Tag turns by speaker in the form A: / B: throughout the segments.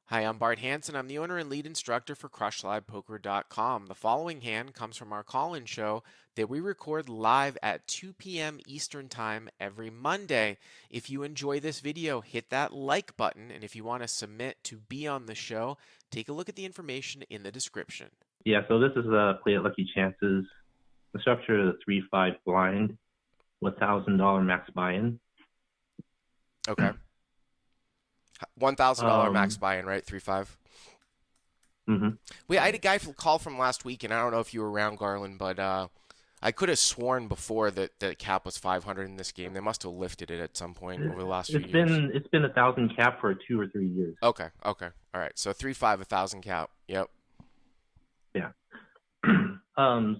A: Hi, I'm Bart Hanson. I'm the owner and lead instructor for CrushLivePoker.com. The following hand comes from our call-in show that we record live at 2 p.m. Eastern Time every Monday. If you enjoy this video, hit that like button, and if you want to submit to be on the show, take a look at the information in the description.
B: Yeah, so this is a play at Lucky Chances. The structure is a 3-5 blind with $1,000 max buy-in.
A: Okay. $1,000 max
B: Um,
A: buy-in, right? 3-5.
B: mhm.
A: Wait, I had a guy call from last week, and I don't know if you were around, Garland, but I could have sworn before that the cap was 500 in this game. They must have lifted it at some point over the last few
B: It's
A: years.
B: been it's been 1,000 cap for 2 or 3 years.
A: Okay, okay, all right. So 3-5, 1,000 cap. Yep.
B: Yeah.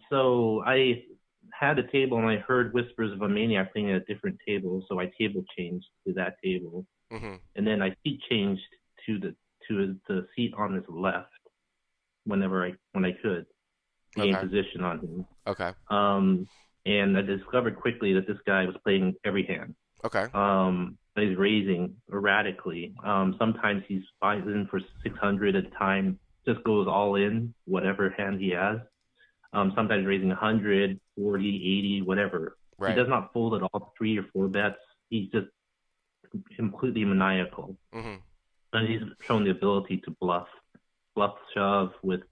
B: So I had a table and I heard whispers of a maniac playing at a different table, so I table changed to that table,
A: Mm-hmm.
B: and then I seat changed to the seat on his left when I could to gain
A: Okay.
B: position on him.
A: Okay.
B: And I discovered quickly that this guy was playing every hand.
A: Okay.
B: He's raising erratically. Sometimes he's buys in for 600 at a time, just goes all in, whatever hand he has. Sometimes raising 100, 40, 80, whatever. He
A: Right.
B: does not fold at all 3 or 4 bets. He's just completely maniacal.
A: Mm-hmm.
B: And he's shown the ability to bluff shove with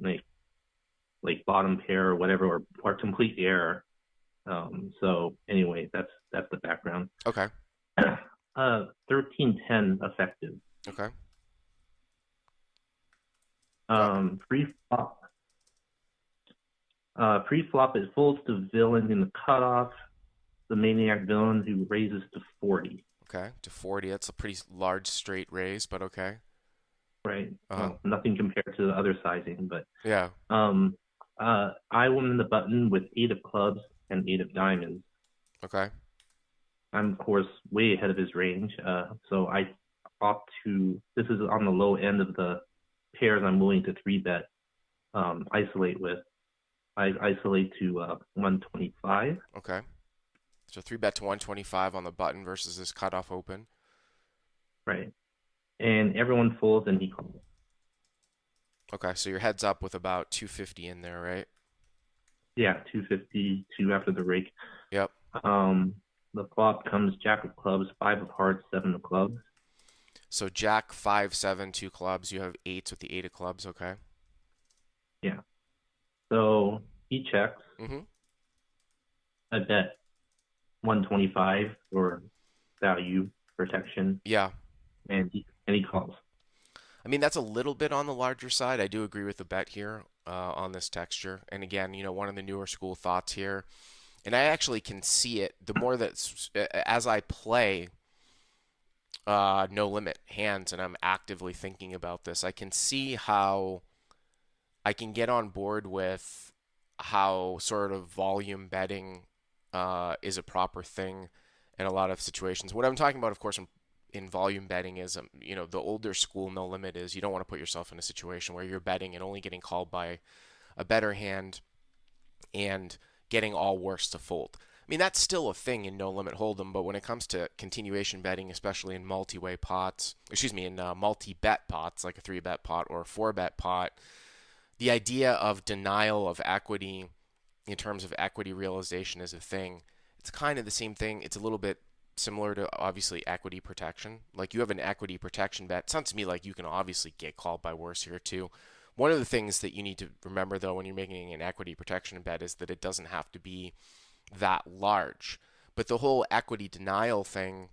B: like bottom pair or whatever, or complete error. So anyway, that's the background.
A: Okay.
B: 1310 effective.
A: Okay.
B: Pre-flop. Pre-flop it folds to villain in the cutoff. The maniac villain who raises to 40.
A: Okay. To 40. That's a pretty large straight raise, but okay.
B: Right.
A: Uh-huh.
B: Well, nothing compared to the other sizing, but
A: Yeah.
B: I won the button with 8 of clubs and 8 of diamonds.
A: Okay.
B: I'm of course way ahead of his range. So I opt to. This is on the low end of the pairs I'm willing to 3-bet. Isolate with. I isolate to 125.
A: Okay. So 3-bet to 125 on the button versus this cutoff open.
B: Right. And everyone folds and he calls.
A: Okay. So your head's up with about 250 in there, right?
B: Yeah, 252 after the rake.
A: Yep.
B: The flop comes Jack of clubs, 5 of hearts, 7 of clubs.
A: So Jack, 5, 7, 2 clubs. You have eights with the 8 of clubs. Okay.
B: Yeah. So he checks.
A: Mm-hmm.
B: I bet 125 for value protection,
A: Yeah.
B: and he calls.
A: I mean, that's a little bit on the larger side. I do agree with the bet here on this texture. And again, one of the newer school thoughts here, and I actually can see it the more that as I play no limit hands and I'm actively thinking about this, I can see how I can get on board with how sort of volume betting is a proper thing in a lot of situations. What I'm talking about, of course, in volume betting is, the older school no limit is you don't want to put yourself in a situation where you're betting and only getting called by a better hand and getting all worse to fold. I mean, that's still a thing in no limit hold'em, but when it comes to continuation betting, especially in multi-way pots, in multi-bet pots like a 3-bet pot or a 4-bet pot, the idea of denial of equity in terms of equity realization is a thing. It's kind of the same thing. It's a little bit similar to obviously equity protection. Like you have an equity protection bet. It sounds to me like you can obviously get called by worse here too. One of the things that you need to remember though when you're making an equity protection bet is that it doesn't have to be that large. But the whole equity denial thing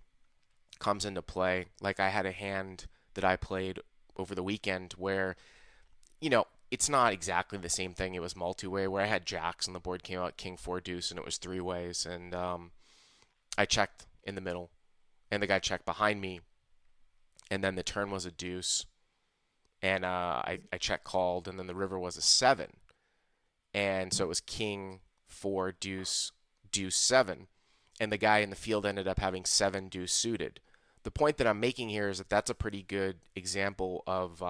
A: comes into play. Like I had a hand that I played over the weekend where, it's not exactly the same thing. It was multi-way where I had jacks and the board came out king 4 deuce and it was 3 ways and I checked in the middle and the guy checked behind me and then the turn was a deuce and I check called and then the river was a 7 and so it was king 4 deuce deuce 7 and the guy in the field ended up having 7 deuce suited. The point that I'm making here is that that's a pretty good example of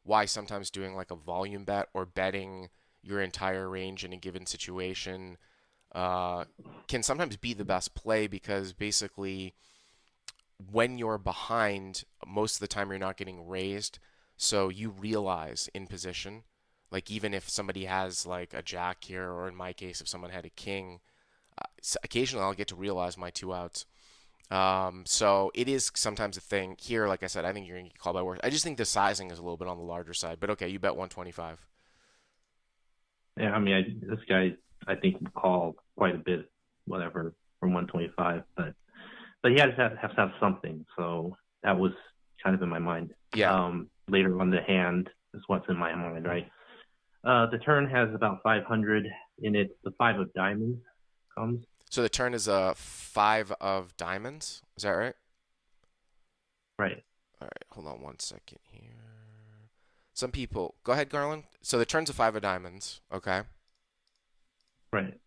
A: why sometimes doing like a volume bet or betting your entire range in a given situation can sometimes be the best play because basically when you're behind, most of the time you're not getting raised. So you realize in position, like even if somebody has like a jack here, or in my case, if someone had a king, occasionally I'll get to realize my two outs. So it is sometimes a thing here. Like I said, I think you're gonna get called by worse. I just think the sizing is a little bit on the larger side. But okay, you bet 125.
B: Yeah, I mean, this guy, I think, will call quite a bit, whatever, from 125, but he has to have something. So that was kind of in my mind.
A: Yeah.
B: Later on the hand is what's in my mind, right? The turn has about 500 in it. The five of diamonds comes.
A: So the turn is a five of diamonds. Is that right?
B: Right,
A: All right. Hold on one second here. Some people. Go ahead, Garland. So the turn's a five of diamonds. Okay.
B: right.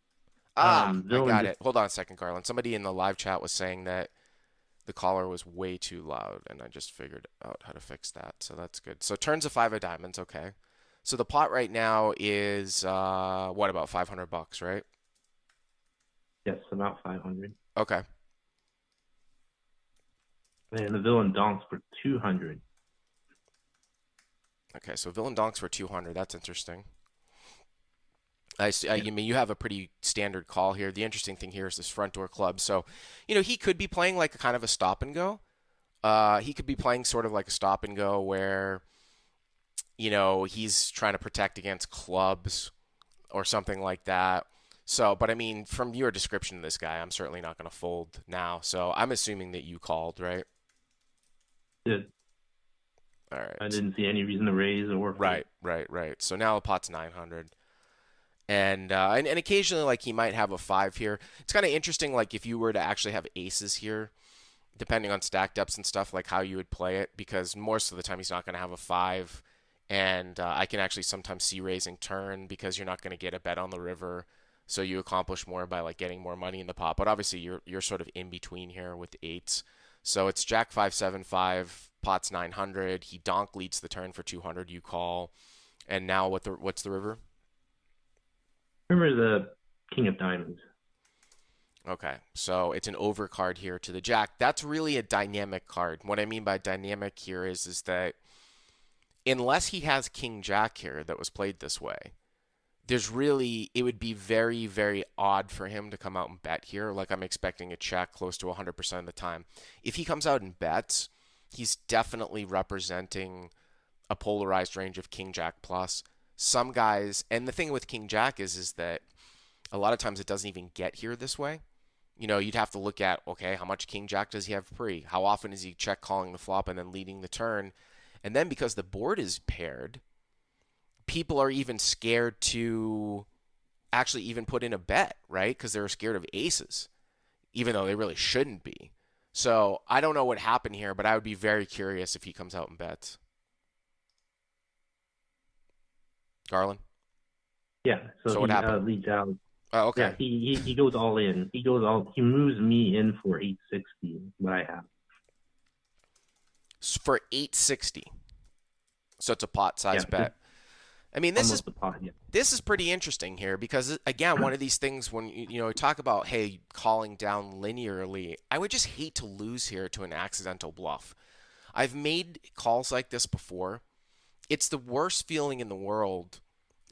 A: I
B: Villain
A: got
B: just
A: it. Hold on a second, Garland. Somebody in the live chat was saying that the caller was way too loud, and I just figured out how to fix that. So that's good. So turns a five of diamonds. Okay. So the pot right now is what, about 500 bucks, right?
B: yes, about 500.
A: Okay.
B: And the villain donks for 200.
A: Okay. So villain donks for 200. That's interesting. I see.
B: Yeah.
A: You mean you have a pretty standard call here. The interesting thing here is this front door club. So, he could be playing like a kind of a stop and go. He could be playing sort of like a stop and go where, he's trying to protect against clubs or something like that. So, but I mean, from your description of this guy, I'm certainly not going to fold now. So I'm assuming that you called, right?
B: Yeah,
A: All
B: I
A: right.
B: didn't see any reason to raise or fold.
A: Right. So now the pot's 900. And occasionally, like, he might have a five here. It's kind of interesting, like, if you were to actually have aces here, depending on stack depths and stuff, like how you would play it, because most of the time he's not going to have a five. And I can actually sometimes see raising turn because you're not going to get a bet on the river. So you accomplish more by like getting more money in the pot. But obviously you're sort of in between here with the eights. So it's Jack 5 7 5, pot's 900. He donk leads the turn for 200. You call, and now what's the river?
B: Remember the king of diamonds.
A: Okay, so it's an overcard here to the jack. That's really a dynamic card. What I mean by dynamic here is that unless he has king jack here that was played this way, it would be very, very odd for him to come out and bet here. Like, I'm expecting a check close to 100% of the time. If he comes out and bets, he's definitely representing a polarized range of king jack plus. Some guys, and the thing with king jack is that a lot of times it doesn't even get here this way. You'd have to look at, okay, how much king jack does he have pre? How often is he check calling the flop and then leading the turn? And then because the board is paired, people are even scared to actually even put in a bet, right? Because they're scared of aces, even though they really shouldn't be. So I don't know what happened here, but I would be very curious if he comes out and bets. Garland?
B: Yeah, so
A: So what
B: he
A: happened?
B: leads out.
A: Oh,
B: Yeah,
A: okay.
B: he goes all in. He moves me in for 860, what I have.
A: For 860. So it's a pot size
B: Yeah, just
A: bet. I mean, this is
B: almost the pot. Yeah.
A: this is pretty interesting here because again, one of these things when you talk about, hey, calling down linearly, I would just hate to lose here to an accidental bluff. I've made calls like this before. It's the worst feeling in the world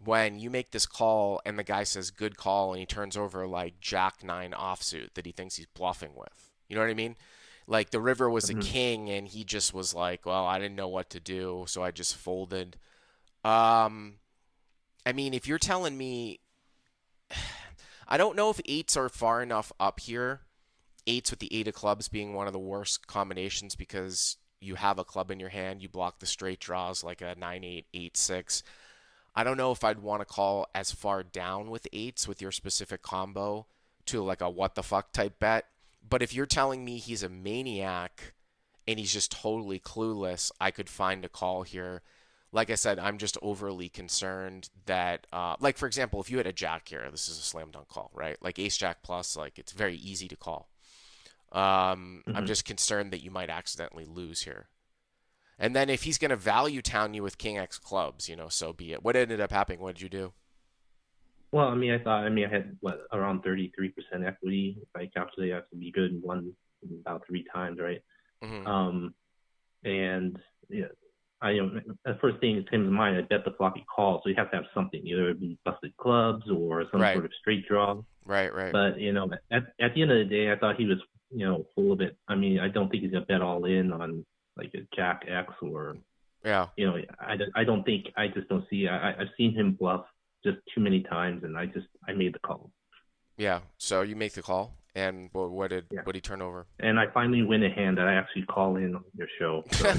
A: when you make this call and the guy says good call and he turns over like jack 9 offsuit that he thinks he's bluffing with. You know what I mean? Like the river was a
B: Mhm.
A: king and he just was like, well, I didn't know what to do, so I just folded. Um, I mean, if you're telling me, I don't know if eights are far enough up here. Eights with the eight of clubs being one of the worst combinations because you have a club in your hand, you block the straight draws like a 9 8 8 6. I don't know if I'd want to call as far down with eights with your specific combo to like a what the fuck type bet. But if you're telling me he's a maniac and he's just totally clueless, I could find a call here. Like I said, I'm just overly concerned that, like, for example, if you had a jack here, this is a slam dunk call, right? Like ace jack plus, like, it's very easy to call. I'm
B: Mhm.
A: just concerned that you might accidentally lose here. And then if he's going to value town you with king x clubs, so be it. What ended up happening? What did you do?
B: Well, I had what, around 33% equity. If I calculate, I have to be good and won about three times, right?
A: Hmm.
B: Um, and yeah, the first thing that came to mind, I bet the flop he called. So you have to have something, either it be busted clubs or some
A: Right.
B: sort of straight draw.
A: Right. Right.
B: But at the end of the day, I thought he was full of it. I mean, I don't think he's gonna bet all in on like a Jack X or
A: Yeah.
B: I don't think I just don't see. I've seen him bluff just too many times, and I made the call.
A: Yeah. So you make the call, and
B: Yeah,
A: what did he turn over?
B: and I finally win a hand that I actually call in on your show. So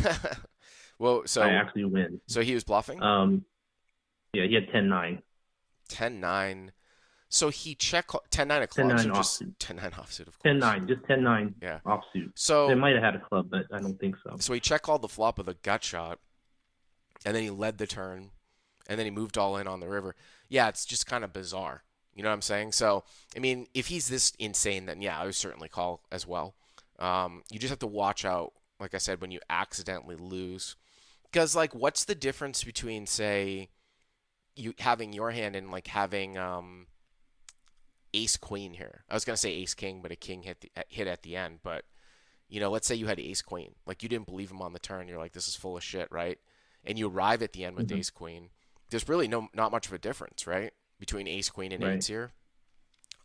A: Well,
B: I
A: so
B: actually win.
A: he was bluffing
B: Um, yeah, he had 10-9,
A: 10-9. So he 10-9 of clubs
B: 10-9
A: or just
B: offsuit,
A: 10-9 offsuit, of course.
B: 10-9, just 10-9
A: Yeah.
B: offsuit. They
A: So
B: might have had a club, but I don't think so.
A: he check called the flop with a gut shot, and then he led the turn, and then he moved all in on the river. Yeah, it's just kind of bizarre. You know what I'm saying? So, I mean, if he's this insane, then yeah, I would certainly call as well. You just have to watch out, like I said, when you accidentally lose. Because, like, what's the difference between, say, you having your hand and, like, having ace queen here? I was going to say ace king, but a king hit at the end. But, let's say you had ace queen. Like, you didn't believe him on the turn. You're like, this is full of shit, right? And you arrive at the end with
B: Hmm.
A: ace queen. There's really not much of a difference, right? Between ace queen and
B: Right.
A: eights here.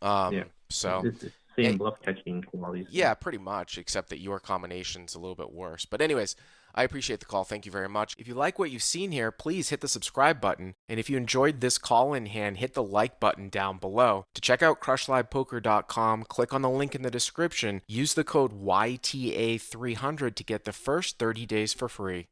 B: Yeah.
A: So
B: It's the
A: eh,
B: same bluff catching qualities.
A: yeah, pretty much, except that your combination's a little bit worse. But anyways, I appreciate the call. Thank you very much. If you like what you've seen here, please hit the subscribe button. And if you enjoyed this call in hand, hit the like button down below. To check out crushlivepoker.com, click on the link in the description. Use the code YTA300 to get the first 30 days for free.